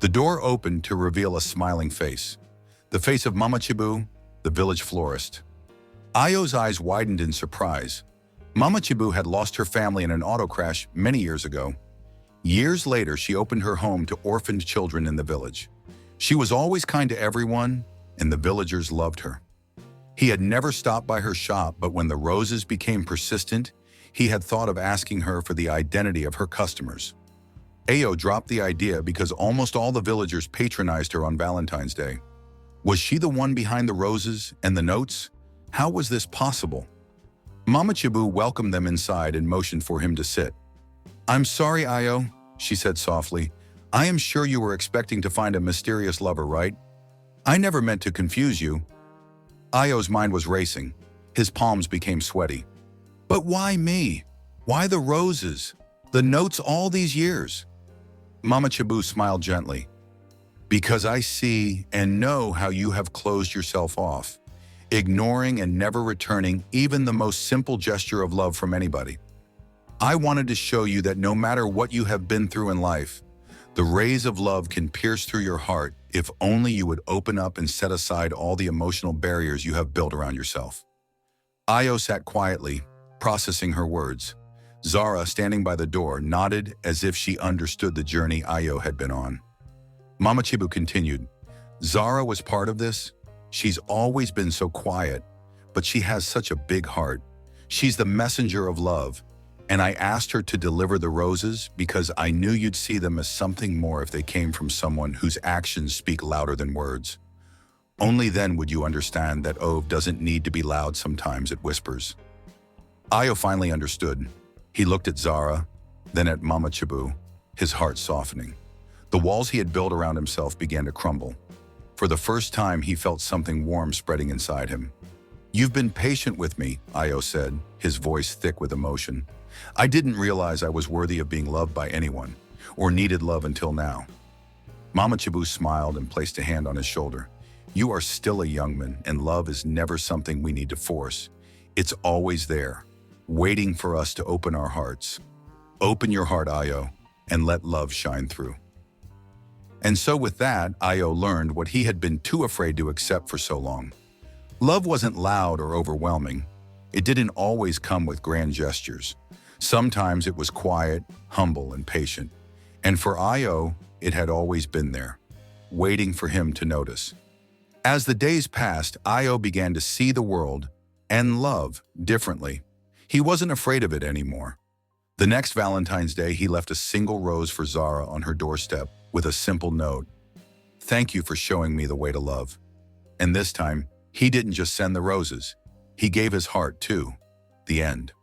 The door opened to reveal a smiling face. The face of Mama Chibu, the village florist. Ayo's eyes widened in surprise. Mama Chibu had lost her family in an auto crash many years ago. Years later, she opened her home to orphaned children in the village. She was always kind to everyone, and the villagers loved her. He had never stopped by her shop, but when the roses became persistent, he had thought of asking her for the identity of her customers. Ayo dropped the idea because almost all the villagers patronized her on Valentine's Day. Was she the one behind the roses and the notes? How was this possible? Mama Chibu welcomed them inside and motioned for him to sit. "I'm sorry, Ayo," she said softly. "I am sure you were expecting to find a mysterious lover, right? I never meant to confuse you." Ayo's mind was racing. His palms became sweaty. "But why me? Why the roses? The notes all these years?" Mama Chibu smiled gently. "Because I see and know how you have closed yourself off, ignoring and never returning even the most simple gesture of love from anybody. I wanted to show you that no matter what you have been through in life, the rays of love can pierce through your heart if only you would open up and set aside all the emotional barriers you have built around yourself." Ayo sat quietly, processing her words. Zara, standing by the door, nodded as if she understood the journey Ayo had been on. Mama Chibu continued, "Zara was part of this. She's always been so quiet, but she has such a big heart. She's the messenger of love, and I asked her to deliver the roses because I knew you'd see them as something more if they came from someone whose actions speak louder than words. Only then would you understand that Ove doesn't need to be loud sometimes, it whispers." Ayo finally understood. He looked at Zara, then at Mama Chibu, his heart softening. The walls he had built around himself began to crumble. For the first time, he felt something warm spreading inside him. "You've been patient with me," Ayo said, his voice thick with emotion. "I didn't realize I was worthy of being loved by anyone, or needed love until now." Mama Chibu smiled and placed a hand on his shoulder. "You are still a young man, and love is never something we need to force. It's always there, waiting for us to open our hearts. Open your heart, Ayo, and let love shine through." And so with that, Ayo learned what he had been too afraid to accept for so long. Love wasn't loud or overwhelming. It didn't always come with grand gestures. Sometimes it was quiet, humble, and patient. And for Ayo, it had always been there, waiting for him to notice. As the days passed, Ayo began to see the world and love differently. He wasn't afraid of it anymore. The next Valentine's Day, he left a single rose for Zara on her doorstep with a simple note. "Thank you for showing me the way to love." And this time, he didn't just send the roses. He gave his heart too. The end.